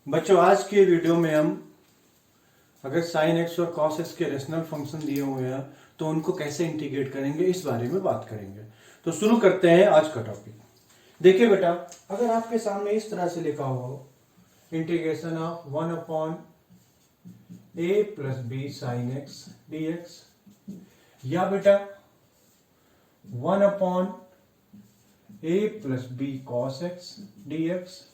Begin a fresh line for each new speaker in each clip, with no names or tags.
बच्चों आज के वीडियो में हम अगर साइन एक्स और कॉस एक्स के रेशनल फंक्शन दिए हुए हैं तो उनको कैसे इंटीग्रेट करेंगे इस बारे में बात करेंगे। तो शुरू करते हैं आज का टॉपिक। देखिए बेटा, अगर आपके सामने इस तरह से लिखा हुआ हो integration of 1/a plus b sine x d x, या बेटा 1/a plus b cos x d x,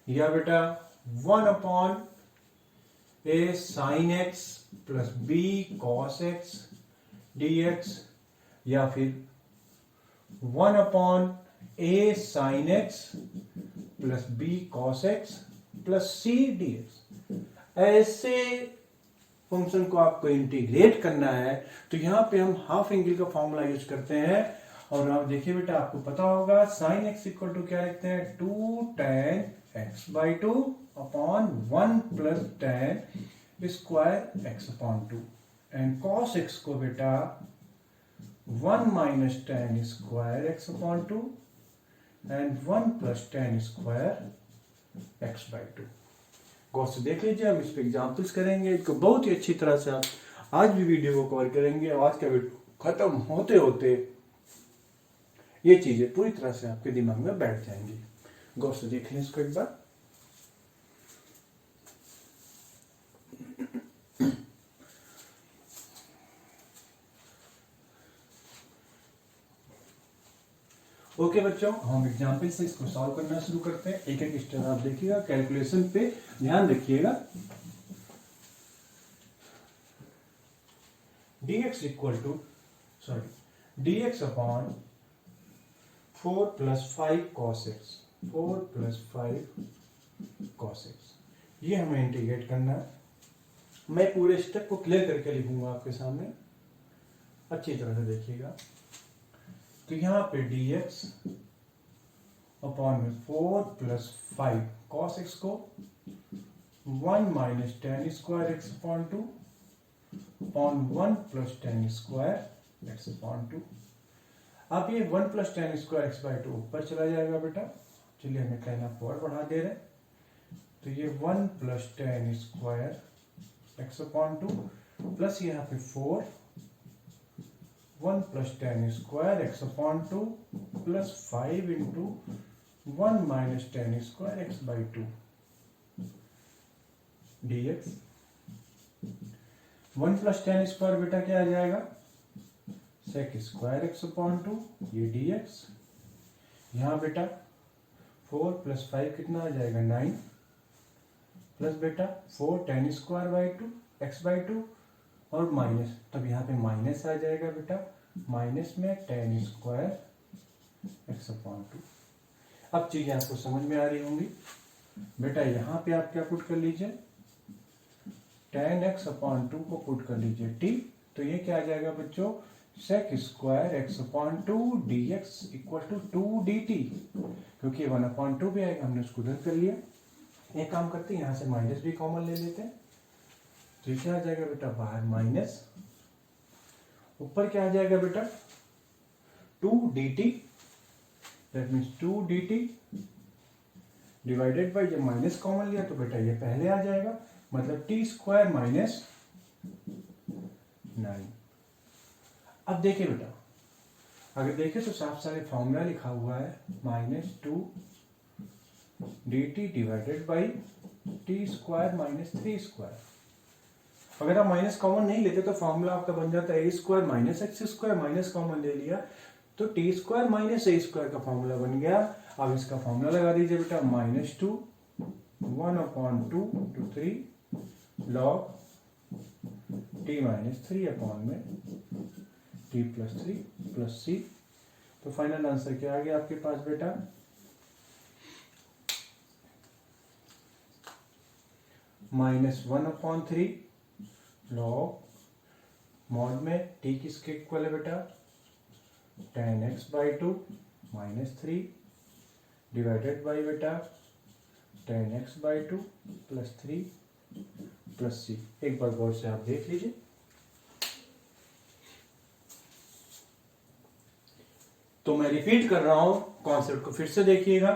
या बेटा 1/a sine x plus b cos x d x, या फिर 1/a sine x plus b cos x plus c d x. ऐसे function को आपको integrate करना है तो यहां पे हम हाफ एंगल का फॉर्मूला यूज करते हैं। और आप देखिए बेटा, आपको पता होगा साइन एक्स इक्वल टू क्या लिखते हैं, 2 tan x/2 upon 1 plus tan square x upon 2, and cos x को बेटा 1 minus tan square x upon 2 and 1 plus tan square x/2। गौर से देख लीजिए, हम इस पे एग्जाम्पल्स करेंगे। इसको बहुत ही अच्छी तरह से आप आज भी वीडियो को कवर करेंगे। आज का वीडियो खत्म होते होते ये चीजें पूरी तरह से आपके दिमाग में बैठ जाएंगी। गौर से देख लें इसको एक बार। ओके बच्चों, हम एग्जाम्पल से इसको सॉल्व करना शुरू करते हैं। एक एक स्टेप आप देखिएगा, कैलकुलेशन पे ध्यान रखिएगा। dx equal to dx upon 4 plus 5 cos x, 4 plus 5 cos x, ये हमें इंटीग्रेट करना है। मैं पूरे स्टेप को क्लियर करके लिखूंगा आपके सामने, अच्छी तरह से देखिएगा। तो यहां पे dx अपॉन में 4 प्लस 5 cos x को 1 minus tan square x upon 2 upon 1 plus tan square x upon 2। अब ये 1 प्लस tan स्क्वायर x/2 ऊपर चला जाएगा बेटा। चलिए हमें कहना पावर बढ़ा दे रहे, तो ये 1 plus tan square x upon 2 plus यहाँ पे 4 1 plus tan square x upon 2 plus 5 into 1 minus tan square x/2 dx। 1 plus tan square बेटा क्या आ जाएगा, sec स्क्वायर x अपॉन 2, ये dx। यहाँ बेटा 4 प्लस 5 कितना आ जाएगा, 9 प्लस बेटा 4 tan स्क्वायर x/2 और माइनस, तब यहाँ पे माइनस आ जाएगा बेटा, माइनस में tan स्क्वायर x अपॉन 2। अब चीजें आपको समझ में आ रही होंगी बेटा। यहाँ पे आप क्या पुट कर लीजिए, tan x अपॉन 2 को पुट कर लीजिए t, तो ये क्या आ जाएगा बच्चों, sec square x upon 2 dx equal to 2 dt, क्योंकि 1/2 भी आएगा, हमने उसको रद्द कर लिया। एक काम करते हैं, यहाँ से माइनस भी कॉमन ले लेते हैं, तो क्या आ जाएगा बेटा, बाहर माइनस, ऊपर क्या आ जाएगा बेटा 2 dt, that means 2 dt divided by, जब माइनस कॉमन लिया तो बेटा ये पहले आ जाएगा, मतलब t स्क्वायर माइनस 9। अब देखिए बेटा, अगर देखें तो साफ सारे फॉर्मूला लिखा हुआ है, -2 dt divided by T square minus 3 square. अगर आप माइनस कॉमन नहीं लेते तो फॉर्मूला आपका बन जाता है a square minus x square, minus common ले लिया तो T square minus a square का फॉर्मूला बन गया। अब इसका फॉर्मूला लगा दीजिए बेटा, -2 1/2 to 3 log t minus 3 upon में t प्लस 3 प्लस c। तो फाइनल आंसर क्या आ गया आपके पास बेटा, -1/3 लॉग मॉड में t किसके इक्वल है बेटा, tan x/2 -3 डिवाइडेड बाई बेटा tan x/2 plus 3 plus c। एक बार गौर से आप देख लीजिए। तो मैं रिपीट कर रहा हूं, कॉन्सेप्ट को फिर से देखिएगा।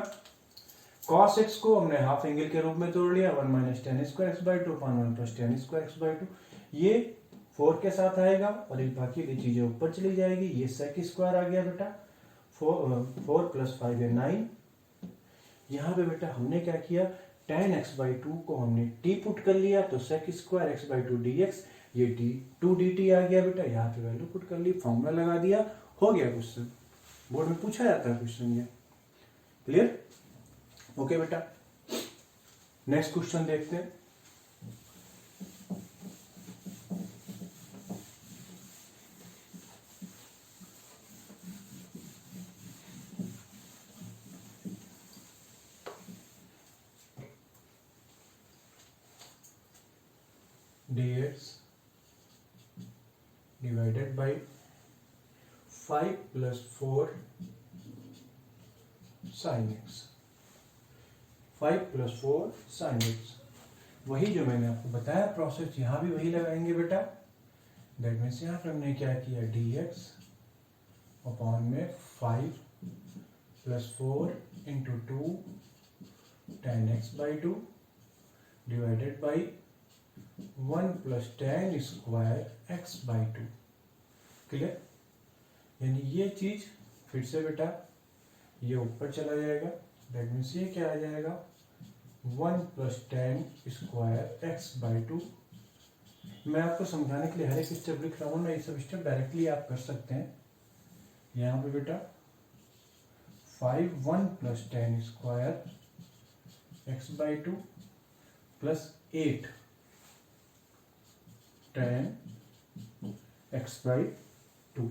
cos x को हमने हाफ एंगल के रूप में तोड़ लिया, 1 minus ten square x by two upon 1 plus ten square x by to. ये 4 के साथ आएगा और एक बाकी की चीजें ऊपर चली जाएगी। ये सेक स्क्वायर आ गया बेटा, 4 प्लस 5 है 9। यहाँ पे बेटा हमने क्या किया, tan x बाई टू को हमने t पुट कर लिया, तो sec square x by two d x, ये टू डी टी आ गया बेटा। यहाँ पे वैल्यू पुट कर ली, फॉर्मूला लगा दिया, हो गया क्वेश्चन। बोर्ड में पूछा जाता है क्वेश्चन ये। क्लियर? ओके बेटा, नेक्स्ट क्वेश्चन देखते हैं। dx divided by 5 plus 4 sin x, 5 plus 4 sin x। वही जो मैंने आपको बताया प्रोसेस, यहाँ भी वही लगाएंगे बेटा। दैट मीन्स यहाँ पे हमने क्या किया, dx अपॉन में 5 plus 4 into 2 tan x by two divided by 1 plus ten square x by to. Clear? यानी ये चीज फिर से बेटा ये ऊपर चला जाएगा। दैट मीन्स ये क्या आ जाएगा, 1 plus ten square x by to. मैं आपको समझाने के लिए हर एक स्टेप लिख रहा हूँ ना, ये सब स्टेप डायरेक्टली आप कर सकते हैं। यहाँ पे बेटा 5 1 plus ten square x by two plus 8 tan x by to.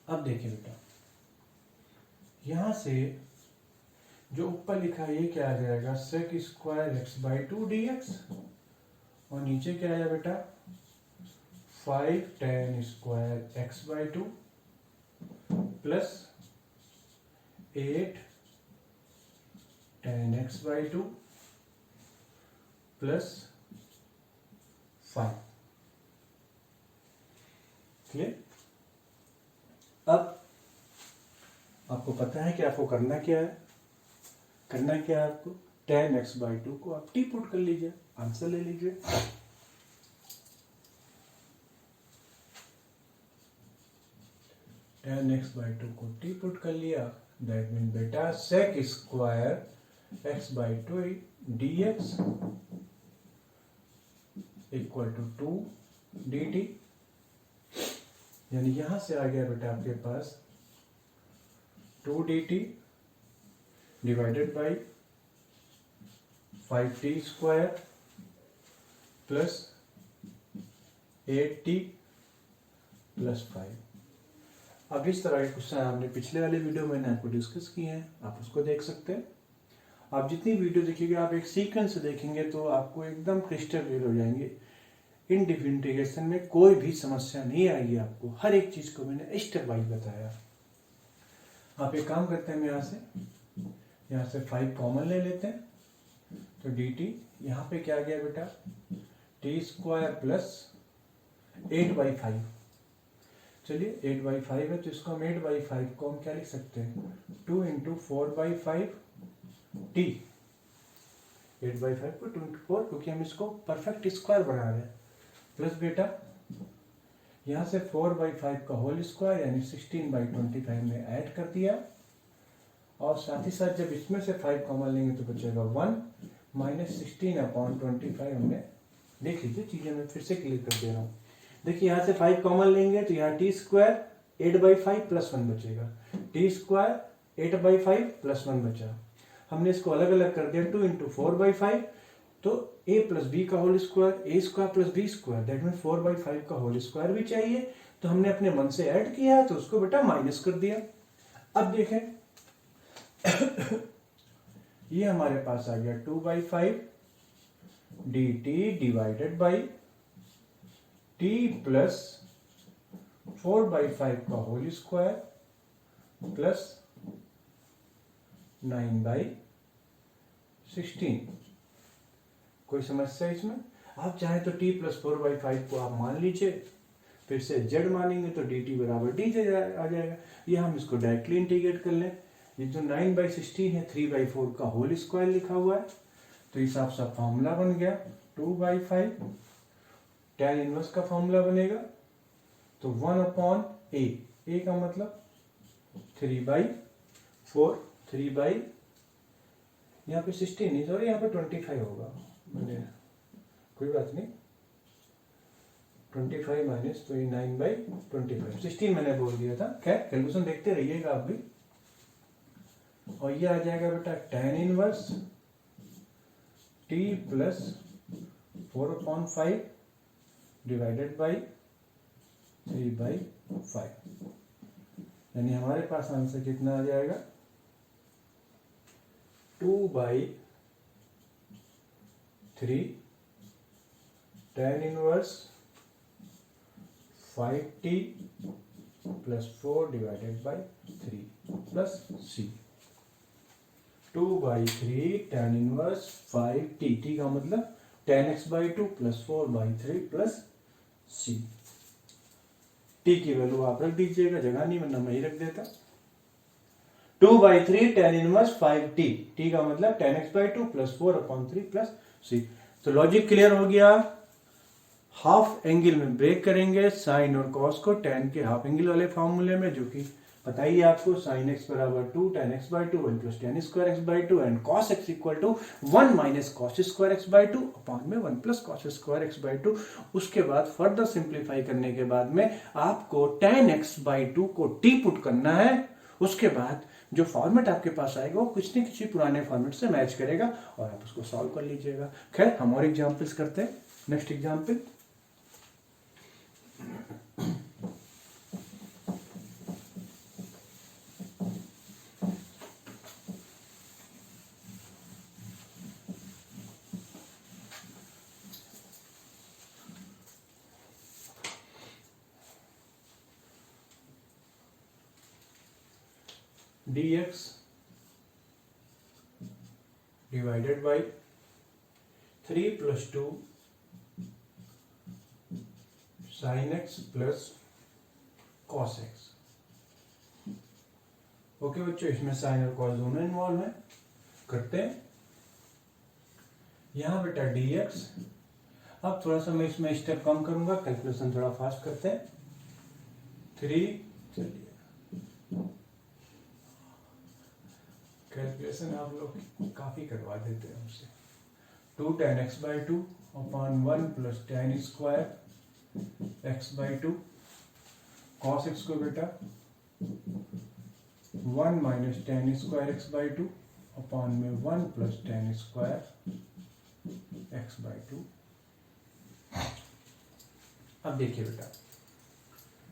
अब देखिए बेटा, यहां से जो ऊपर लिखा है ये क्या आ जाएगा, sec square x by two d x, और नीचे क्या आया बेटा 5 tan square x by two plus 8 tan x by two plus 5। Clear? अब आपको पता है कि आपको करना क्या है, करना क्या है आपको, tan x बाई टू को आप t पुट कर लीजिए, आंसर ले लीजिए। tan x बाई टू को t पुट कर लिया, दैट मीन बेटा sec square x by two d x equal to 2 d t. यानी यहां से आ गया बेटा आपके पास 2 d t divided by 5t square plus 8t plus 5। अब इस तरह के क्वेश्चन आपने पिछले वाले वीडियो में आपको डिस्कस किए हैं, आप उसको देख सकते हैं। आप जितनी वीडियो देखिएगा, आप एक सीक्वेंस से देखेंगे तो आपको एकदम क्रिस्टल क्लियर हो जाएंगे। इन इंटीग्रेशन में कोई भी समस्या नहीं आएगी आपको, हर एक चीज को मैंने स्टेप वाइज बताया। आप एक काम करते हैं, यहाँ से 5 कॉमन ले लेते हैं, तो डी टी यहाँ पे क्या आ गया बेटा, टी स्क्वायर प्लस 8/5। चलिए 8/5 है तो इसको हम 8/5 को हम क्या लिख सकते हैं, 2 इंटू 4/5 टी। 8/5 को 2 इंटू 4, क्योंकि हम इसको परफेक्ट स्क्वायर बना रहे हैं, प्लस बेटा यहाँ से 4/5 का होल स्क्वायर यानी 16/25 में ऐड कर दिया, और साथ ही साथ जब इसमें से 5 कॉमन लेंगे तो बचेगा 1 माइनस 16/25 हमने, देख लीजिए चीजें मैं फिर से क्लियर कर दे रहा हूँ। देखिए यहाँ से 5 कॉमन लेंगे तो यहाँ टी स्क्वायर 8/5 प्लस 1 बचेगा, टी स्क्वायर 8/5 प्लस 1 बचा। हमने इसको अलग अलग कर दिया, 2 इंटू 4/5, तो a प्लस बी का whole square, a square plus b square, that mean 4/5 का होल स्क्वायर भी चाहिए, तो हमने अपने मन से ऐड किया है तो उसको बेटा माइनस कर दिया। अब देखें ये हमारे पास आ गया 2/5 D t divided by T plus 4/5 का होल स्क्वायर प्लस 9/16। कोई समस्या इसमें? आप चाहे तो t प्लस 4/5 को आप मान लीजिए, फिर से z मानेंगे तो dt बराबर dz आ जाएगा, या हम इसको डायरेक्टली इंटीग्रेट कर लें। ये जो 9/16 है 3/4 का होल स्क्वायर लिखा हुआ है, तो इस हिसाब से फॉर्मूला बन गया 2/5। tan इनवर्स का फॉर्मूला बनेगा तो 1/a, a का मतलब 3/4, 3 यहाँ पे 16 नहीं, सॉरी यहाँ पे 25 होगा, मैंने कोई बात नहीं, 25 माइनस तो ये 9/25, 16 मैंने बोल दिया था। खैर कैलकुलेशन देखते रहिएगा आप भी। और ये आ जाएगा बेटा tan inverse t plus 4/5 divided by 3/5, यानी हमारे पास आंसर कितना आ जाएगा 2/3 tan inverse 5t plus 4 divided by 3 plus c। 2/3 tan inverse 5t, t का मतलब tan x/2 plus 4/3 plus c। t की वैल्यू आप रख दीजिएगा, जगह नहीं वरना मैं ही रख देता। 2/3 tan इनवर्स 5t, t का मतलब tan x/2 plus 4/3 plus c। तो लॉजिक क्लियर हो गया। हाफ एंगल में ब्रेक करेंगे साइन और कॉस को tan के हाफ एंगल वाले फॉर्मूले में, जो कि पता ही है आपको, sin x बराबर 2 tan x/2 1 plus tan square x/2 and cos x equal to 1 minus cos square x/2 upon में 1 प्लस cos स्क्वायर x/2। उसके बाद फर्दर सिंप्लीफाई करने के बाद में आपको tan x/2 को t पुट करना है। उसके बाद जो फॉर्मेट आपके पास आएगा वो कुछ न किसी पुराने फॉर्मेट से मैच करेगा और आप उसको सॉल्व कर लीजिएगा। खैर हम और एग्जाम्पल्स करते हैं। Next example, dx divided by 3 plus 2 sin x plus cos x। Okay बच्चों, इसमें साइन और कॉस दोनों इन्वॉल्व है। करते हैं यहां बेटा dx। अब थोड़ा सा मैं इसमें स्टेप कम करूंगा, कैलकुलेशन थोड़ा फास्ट करते हैं। 3, चलिए कैलकुलेशन आप लोग काफी करवा देते हैं हमसे। 2 tan x/2 upon 1 plus tan square x/2, cos x को बेटा 1 minus tan square x/2 upon में 1 प्लस tan स्क्वायर x/2। अब देखिए बेटा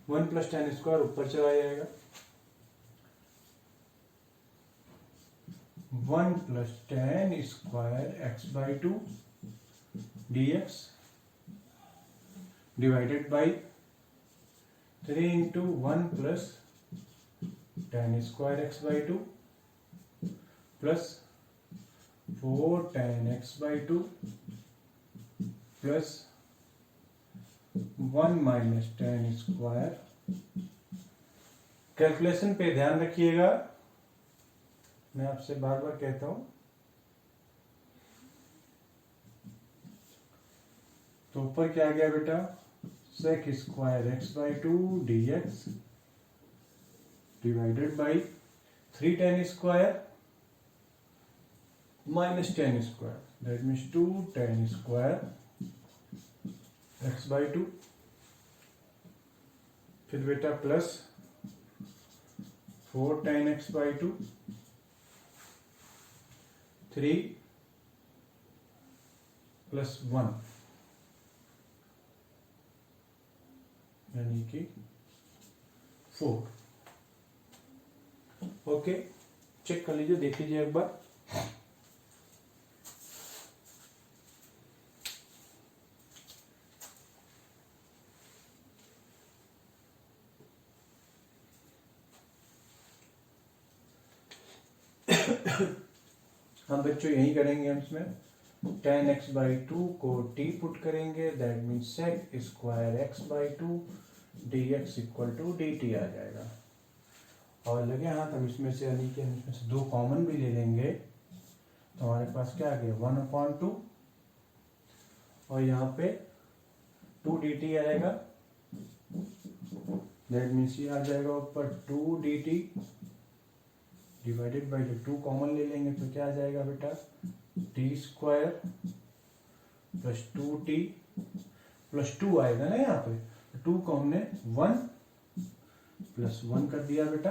1 प्लस tan स्क्वायर ऊपर चला जाएगा, 1 plus tan square x/2 dx divided by 3 into 1 plus tan square x/2 plus 4 tan x/2 plus 1 minus tan square. Calculation पे ध्यान रखिएगा, मैं आपसे बार बार कहता हूं। तो ऊपर क्या आ गया बेटा, sec square x/2 dx divided by 3 tan square minus tan square, that means 2 tan square x/2। फिर बेटा प्लस 4 tan x/2 3 प्लस 1 यानी कि 4। ओके, चेक कर लीजिए, देख लीजिए एक बार। हम बच्चों यही करेंगे, हम इसमें tan x/2 को t पुट करेंगे, that means sec square x/2 dx equal to dt आ जाएगा। और लगे हाथ हम इसमें से यानी कि हम इसमें से 2 कॉमन भी ले लेंगे तो हमारे पास क्या आ गया 1/2 और यहाँ पे 2 dt आएगा। दैट मीन्स ये आ जाएगा ऊपर 2 dt डिवाइडेड बाई 2 कॉमन ले लेंगे तो क्या आ जाएगा बेटा t² प्लस 2t प्लस 2 आएगा ना यहाँ पे 2 को हमने 1 प्लस 1 कर दिया बेटा।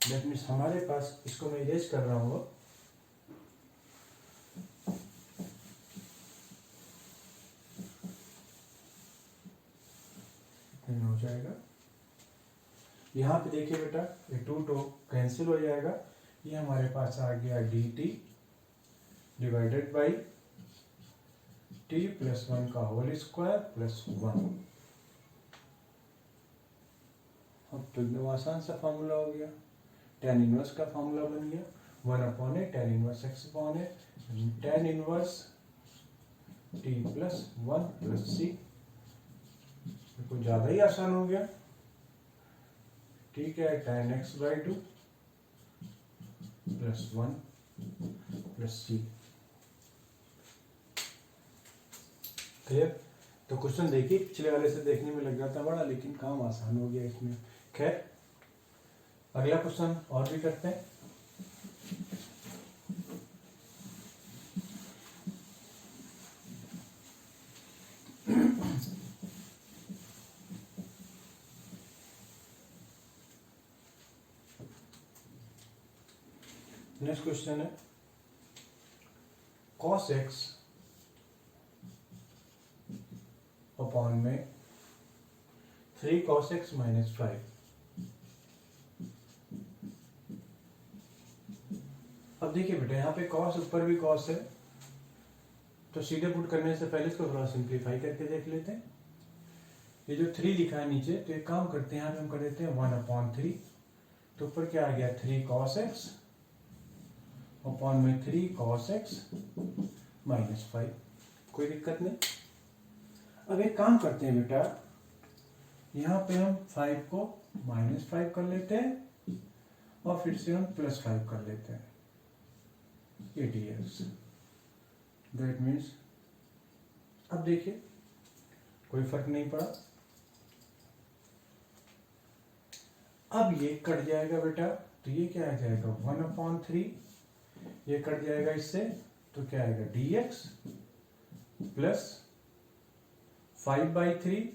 दैट मीन्स हमारे पास इसको मैं इरेज कर रहा हूँ हो जाएगा। यहाँ पे देखिए बेटा ये 2 तो कैंसिल हो जाएगा। ये हमारे पास आ गया dt divided by t plus 1 का होल स्क्वायर प्लस 1। अब तो एकदम आसान सा फॉर्मूला हो गया। tan इनवर्स का फॉर्मूला बन गया 1/a tan inverse x/a tan inverse t plus 1 plus c। कुछ ज्यादा ही आसान हो गया। ठीक है tan x/2 plus 1 plus c। Clear. तो क्वेश्चन देखिए पिछले वाले से देखने में लग जाता बड़ा लेकिन काम आसान हो गया इसमें। खैर अगला क्वेश्चन और भी करते हैं। नेक्स्ट क्वेश्चन है cos x अपॉन में 3 cos x माइनस 5। अब देखिए बेटा यहाँ पे cos ऊपर भी cos है तो सीधे पुट करने से पहले इसको थोड़ा सिंप्लीफाई करके देख लेते हैं। ये जो 3 लिखा है नीचे तो एक काम करते हैं यहाँ पे हम कर देते हैं 1/3 तो ऊपर क्या आ गया 3 cos x अपॉन में 3 cos x माइनस 5। कोई दिक्कत नहीं। अब एक काम करते हैं बेटा यहाँ पे हम 5 को -5 कर लेते हैं और फिर से हम +5 कर लेते हैं ये dx। दैट मीन्स अब देखिए कोई फर्क नहीं पड़ा। अब ये कट जाएगा बेटा तो ये क्या आ जाएगा 1/3 ये कट जाएगा इससे तो क्या आएगा dx plus 5/3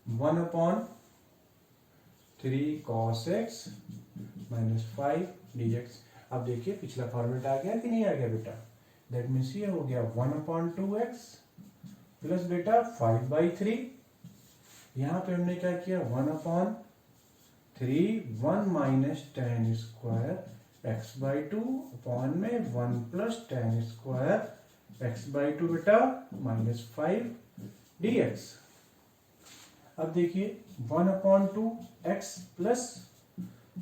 1/3 cos x minus 5 dx। अब देखिए पिछला फॉर्मेट आ गया कि नहीं आ गया बेटा। दैट मीन्स ये हो गया 1/2x प्लस बेटा 5/3। यहाँ पे हमने क्या किया 1/3 1 minus tan square x/2 upon में 1 प्लस tan स्क्वायर x/2 बेटा माइनस 5 dx। अब देखिए 1/2x प्लस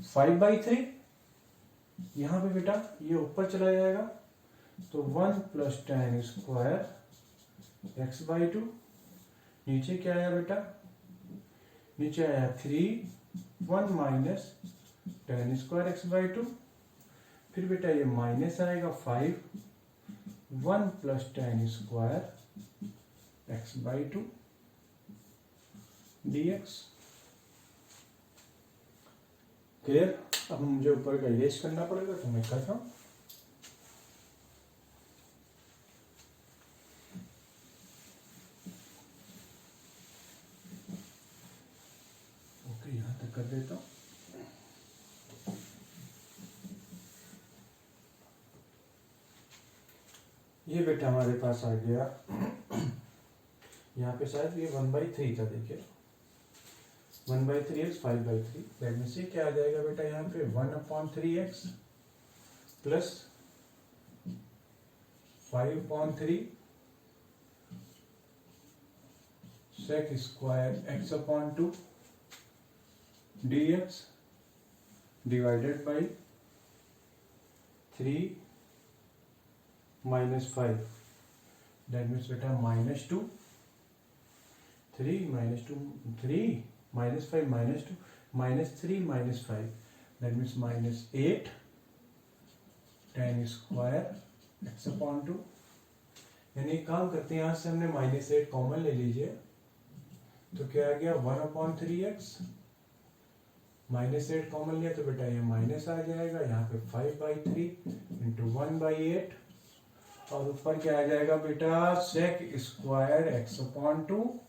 5/3 यहाँ पे बेटा ये ऊपर चला जाएगा तो 1 प्लस tan स्क्वायर x/2। नीचे क्या आया बेटा नीचे आया 3 1 माइनस tan स्क्वायर x/2। फिर बेटा ये माइनस आएगा 5 1 plus tan square x/2 dx। Clear. अब मुझे ऊपर का इरेज करना पड़ेगा तो मैं करता हूं। ओके यहां तक कर देता हूं। ये बेटा हमारे पास आ गया यहाँ पे शायद ये 1/3 था। देखिए 1/3x 5/3 दैट मीन्स ये क्या आ जाएगा बेटा यहाँ पे 1/3x plus 5/3 sec square x/2 dx divided by 3 minus 5 that means बेटा -2 3 -2 3 -5 -2 -3 -5 that means -8 tan square x upon 2। यानी काम करते हैं, यहां से हमने -8 कॉमन ले लीजिए तो क्या आ गया 1/3x। -8 कॉमन लिया तो बेटा ये माइनस आ जाएगा, यहाँ पे 5/3 इंटू 1/8 और ऊपर क्या आ जाएगा बेटा sec स्क्वायर एक्स अपॉन 2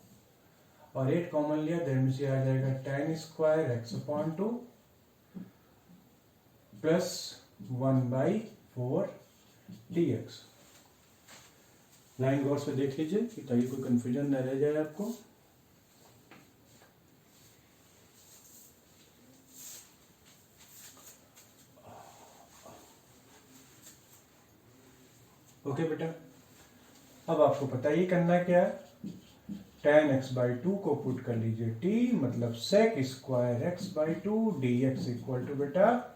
और 8 कॉमन लिया दैट मीन्स ये आ जाएगा tan square x upon 2 plus 1/4 dx। Line गौर से देख लीजिए कि ताकि कोई कंफ्यूजन न रह जाए आपको। ओके बेटा, अब आपको पता ही करना क्या है, tan x/2 को पुट कर लीजिए t मतलब sec square x/2 dx equal to बेटा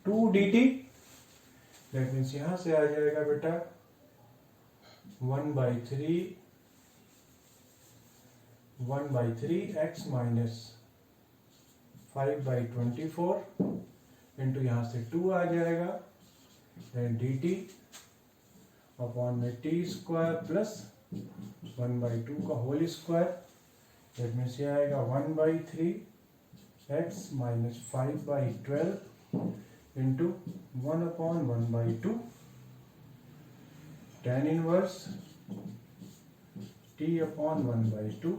2 dt। दैट मीन्स यहां से आ जाएगा बेटा 1/3 x माइनस 5/24 इंटू यहां से 2 आ जाएगा देन dt अपॉन में टी स्क्वायर प्लस 1/2 का होल स्क्वायर दैट मीन्स ये आएगा 1/3 x minus 5/12 into 1/1/2 tan inverse t upon 1/2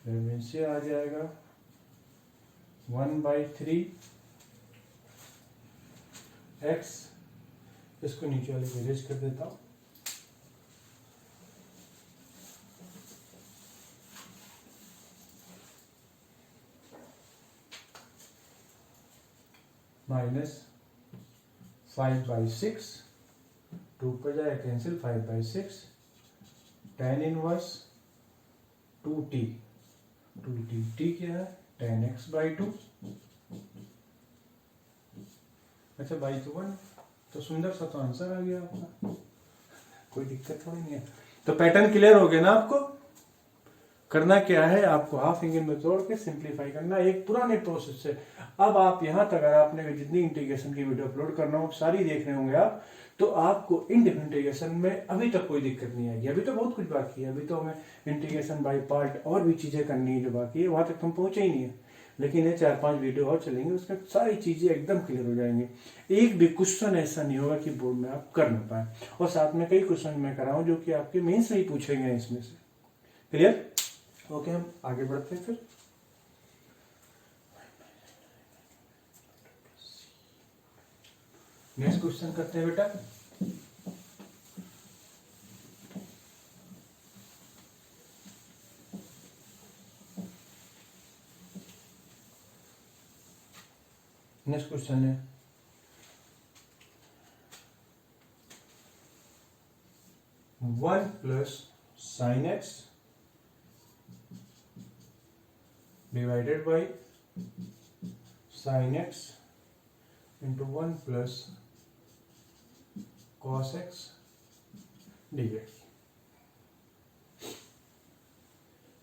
that means ये आ जाएगा 1/3 x। इसको नीचे वाले को इरेज कर देता हूं, -5/6 2 पर जाए cancel 5/6 tan inverse 2t t क्या है tan x/2। अच्छा बाई तो 1 तो सुंदर सा तो आंसर आ गया आपका, कोई दिक्कत थोड़ी नहीं है। तो पैटर्न क्लियर हो गया ना आपको। करना क्या है, आपको हाफ इंगल में तोड़ के सिंप्लीफाई करना एक पुराने प्रोसेस से। अब आप यहां तक अगर आपने जितनी इंटीग्रेशन की वीडियो अपलोड करना हो सारी देख रहे होंगे आप, तो आपको इनडेफिनिट इंटीग्रेशन में अभी तक कोई दिक्कत नहीं आएगी। अभी तो बहुत कुछ बाकी है, अभी तो हमें इंटीग्रेशन बाय पार्ट और भी चीजें करनी है जो बाकी है, वहां तक हम पहुंचे ही नहीं है। लेकिन ये 4-5 वीडियो और चलेंगे, उसमें सारी चीजें एकदम क्लियर हो जाएंगी। एक भी क्वेश्चन ऐसा नहीं होगा कि बोर्ड में आप कर ना पाए। और साथ में कई क्वेश्चन मैं कराऊं जो कि आपके मेंस में ही पूछे गए इसमें से। क्लियर? ओके, हम आगे बढ़ते हैं फिर। नेक्स्ट क्वेश्चन करते हैं बेटा। नेक्स्ट क्वेश्चन है 1 plus sine x divided by sine x into 1 plus cos x dx.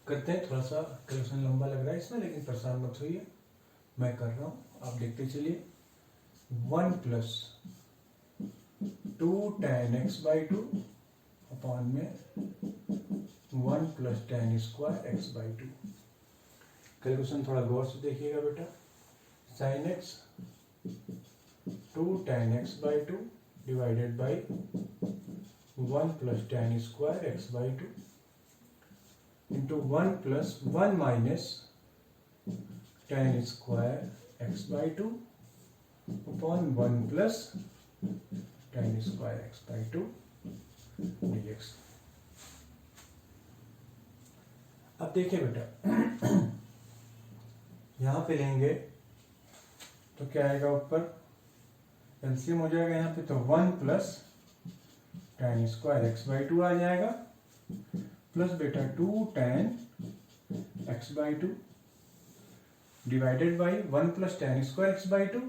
करते हैं, थोड़ा सा क्वेश्चन लंबा लग रहा है इसमें, लेकिन परेशान मत होइए, मैं कर रहा हूं, आप देखते चलिए। 1 प्लस 2 tan x/2 अपॉन में 1 plus tan square x/2। Calculation थोड़ा गौर से देखिएगा बेटा। Sine x 2 tan x/2 divided by 1 plus tan square x/2 into 1 plus 1 minus tan square x/2 upon 1 plus tan square x/2 dx। अब देखिए बेटा, यहां पे लेंगे तो क्या आएगा, ऊपर एलसीएम हो जाएगा यहाँ पे, तो 1 प्लस tan स्क्वायर x/2 आ जाएगा प्लस बेटा 2 tan x/2 divided by 1 plus tan square x/2।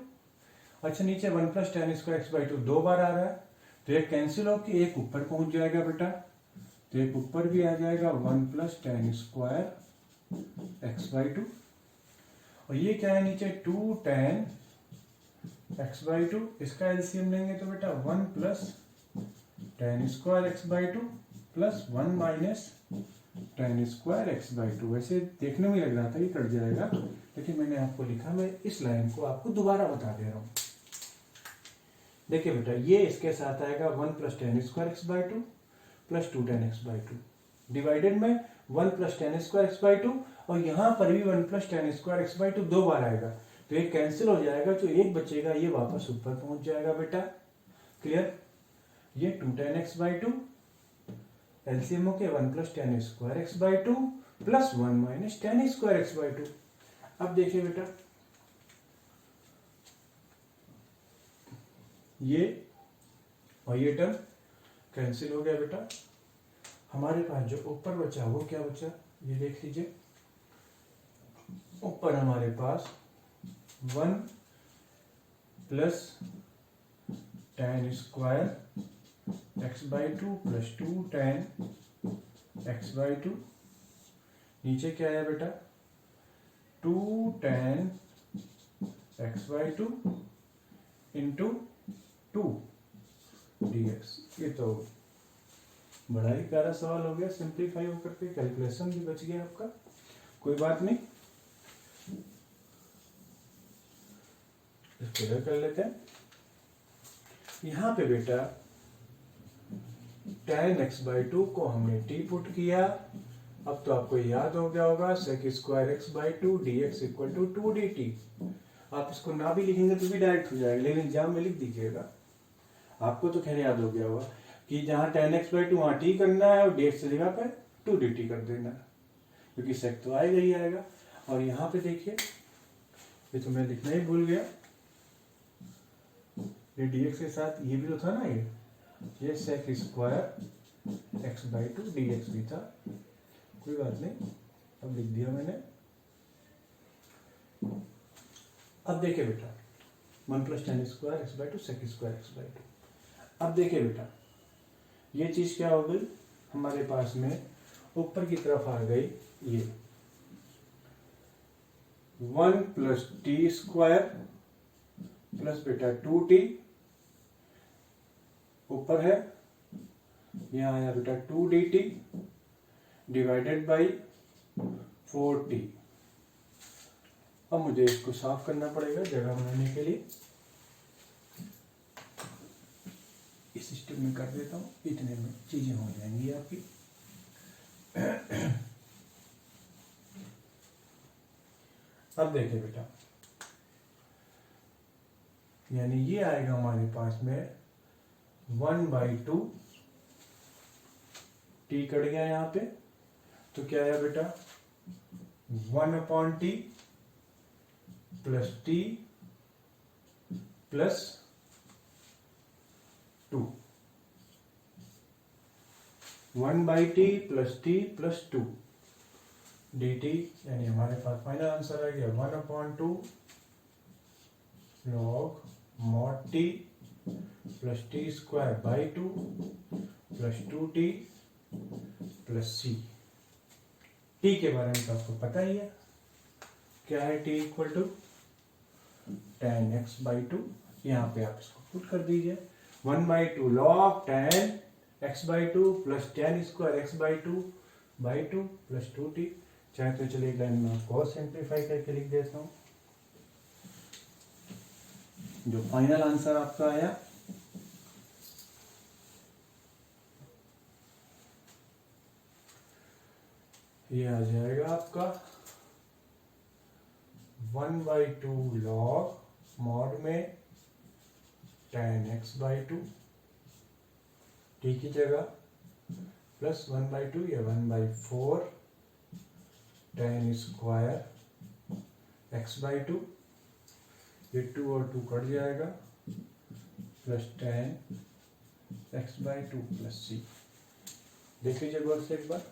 अच्छा, नीचे 1 प्लस tan स्क्वायर x/2 दो बार आ रहा है, तो एक कैंसिल होकर एक ऊपर पहुंच जाएगा बेटा, तो एक ऊपर भी आ जाएगा 1 प्लस tan स्क्वायर x/2 और ये क्या है नीचे 2 tan x/2, इसका एलसीएम लेंगे तो बेटा 1 plus tan square x/2 plus 1 minus tan square x/2। वैसे देखने में लग रहा था ये कट जाएगा, लेकिन मैंने आपको लिखा, मैं इस लाइन को आपको दोबारा बता दे रहा हूं। देखिए बेटा, ये इसके साथ आएगा 1 plus tan square x/2 plus 2 tan x/2 divided में 1 प्लस tan स्क्वायर x/2, और यहां पर भी 1 प्लस tan स्क्वायर x/2 दो बार आएगा, तो ये कैंसिल हो जाएगा, जो एक बचेगा ये वापस ऊपर पहुंच जाएगा बेटा। क्लियर? ये 2 tan x/2 एलसीएम के 1 plus tan square x/2 plus 1 minus tan square x/2। अब देखिए बेटा, ये और ये टर्म कैंसिल हो गया बेटा। हमारे पास जो ऊपर बचा वो क्या बचा, ये देख लीजिए। ऊपर हमारे पास 1 plus tan square x/2 plus 2 tan x/2, नीचे क्या है बेटा 2 tan x/2 इंटू 2 dx। ये तो बड़ा ही प्यारा सवाल हो गया, सिंप्लीफाई होकर के कैलकुलेशन भी बच गया आपका, कोई बात नहीं, क्लियर कर लेते हैं। यहां पे बेटा tan x/2 को हमने t पुट किया। अब तो आपको याद हो गया होगा sec square x/2 dx equal to 2 dt। आप इसको ना भी लिखेंगे तो भी डायरेक्ट हो जाएगा, लेकिन एग्जाम में लिख दीजिएगा। आपको तो खैर याद हो गया होगा कि जहां tan x/2 वहां t करना है और dx की जगह पर 2 dt कर देना है, क्योंकि sec तो आएगा ही आएगा। और यहाँ पे देखिए, ये तो मैं लिखना ही भूल गया, ये dx के साथ ये भी तो था ना, ये sec स्क्वायर x/2 dx भी था, कोई बात नहीं, अब लिख दिया मैंने। अब देखिए बेटा 1 plus tan square x/2 sec square x/2। अब देखिए बेटा, ये चीज क्या हो गई हमारे पास में, ऊपर की तरफ आ गई ये 1 प्लस t स्क्वायर प्लस बेटा 2t, ऊपर है यहां आया बेटा 2 dt डिवाइडेड बाई 4t। अब मुझे इसको साफ करना पड़ेगा जगह बनाने के लिए, इस सिस्टम में कर देता हूं, इतने में चीजें हो जाएंगी आपकी। अब देखिए बेटा, यानी ये आएगा हमारे पास में 1/2, t कट गया यहाँ पे, तो क्या आया बेटा 1/t plus t plus 2, 1/t plus t plus 2 dt, यानी हमारे पास फाइनल आंसर आ गया 1/2 log mod t plus t square by 2 plus 2t plus c। t के बारे में तो आपको पता ही है, क्या है t equal to tan x/2, यहाँ पे आप इसको पुट कर दीजिए 1/2 log tan x/2 plus tan square x/2 by 2 plus 2t। चाहे तो चलिए लाइन में आपको और सिंप्लीफाई करके लिख देता हूँ, जो फाइनल आंसर आपका आया ये आ जाएगा आपका 1/2 log मॉड में tan x/2 t की जगह प्लस 1/2 या 1/4 tan स्क्वायर x/2, ये 2 और 2 कट जाएगा, plus tan x/2 plus c। देख लीजिए गौर से एक बार,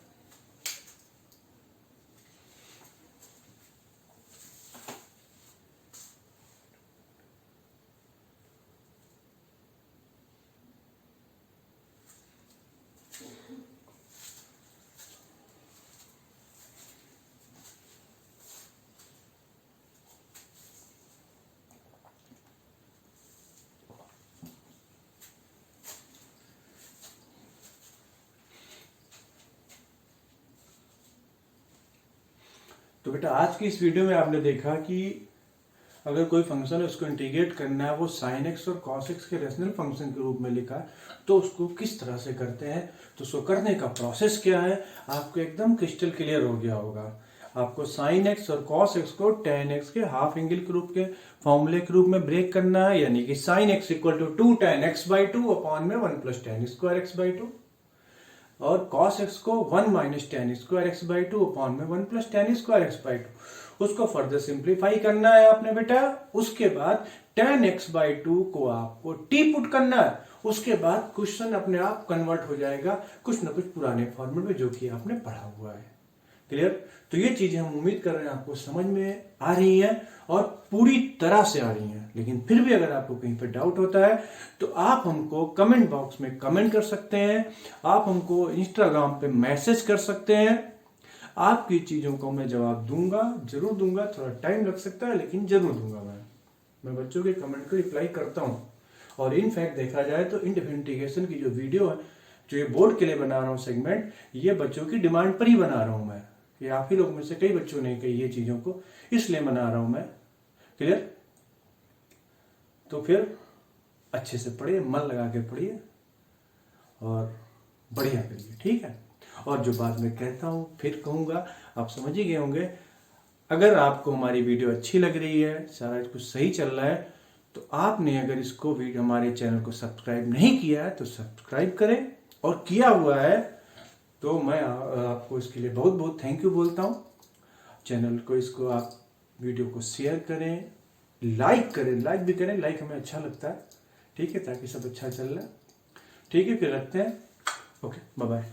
बेटा आज की इस वीडियो में आपने देखा कि अगर कोई फंक्शन है उसको इंटीग्रेट करना है, वो sin x और cos x के रेशनल फंक्शन के रूप में लिखा है, तो उसको किस तरह से करते हैं, तो उसको करने का प्रोसेस क्या है, आपको एकदम क्रिस्टल क्लियर हो गया होगा। आपको sin x और cos x को tan x के हाफ एंगल के रूप के फॉर्मूले के रूप में ब्रेक करना है, यानी कि sin x equal to 2 tan x by 2 अपॉन में 1 plus tan square x by 2, और cos x को 1 minus tan square x by 2 अपॉन में 1 plus tan square x by 2, उसको फर्दर सिंप्लीफाई करना है आपने बेटा। उसके बाद tan x बाई 2 को आपको t पुट करना है, उसके बाद क्वेश्चन अपने आप कन्वर्ट हो जाएगा कुछ ना कुछ पुराने फॉर्मेट में जो कि आपने पढ़ा हुआ है। क्लियर? तो ये चीजें हम उम्मीद कर रहे हैं आपको समझ में आ रही हैं और पूरी तरह से आ रही हैं। लेकिन फिर भी अगर आपको कहीं पर डाउट होता है तो आप हमको कमेंट बॉक्स में कमेंट कर सकते हैं, आप हमको इंस्टाग्राम पे मैसेज कर सकते हैं। आपकी चीजों को मैं जवाब दूंगा, जरूर दूंगा, थोड़ा टाइम लग सकता है लेकिन जरूर दूंगा। मैं बच्चों के कमेंट को रिप्लाई करता हूं। और इनफैक्ट देखा जाए तो इंडेफिनिट इंटीग्रेशन की जो वीडियो है, जो ये बोर्ड के लिए बना रहा हूँ सेगमेंट, ये बच्चों की डिमांड पर ही बना रहा हूं मैं। ये आप ही लोग में से कई बच्चों ने कही ये चीजों को, इसलिए बना रहा हूं मैं। क्लियर? तो फिर अच्छे से पढ़िए, मन लगा के पढ़िए और बढ़िया करिए, ठीक है? और जो बात मैं कहता हूं फिर कहूंगा, आप समझ ही गए होंगे। अगर आपको हमारी वीडियो अच्छी लग रही है, सारा कुछ सही चल रहा है, तो आपने अगर इसको वीडियो हमारे चैनल को सब्सक्राइब नहीं किया है तो सब्सक्राइब करें, और किया हुआ है तो मैं आपको इसके लिए बहुत बहुत थैंक यू बोलता हूं। चैनल को, इसको आप वीडियो को शेयर करें, लाइक करें, लाइक भी करें, लाइक हमें अच्छा लगता है, ठीक है, ताकि सब अच्छा चल रहा है। ठीक है, फिर रखते हैं। Okay, bye bye.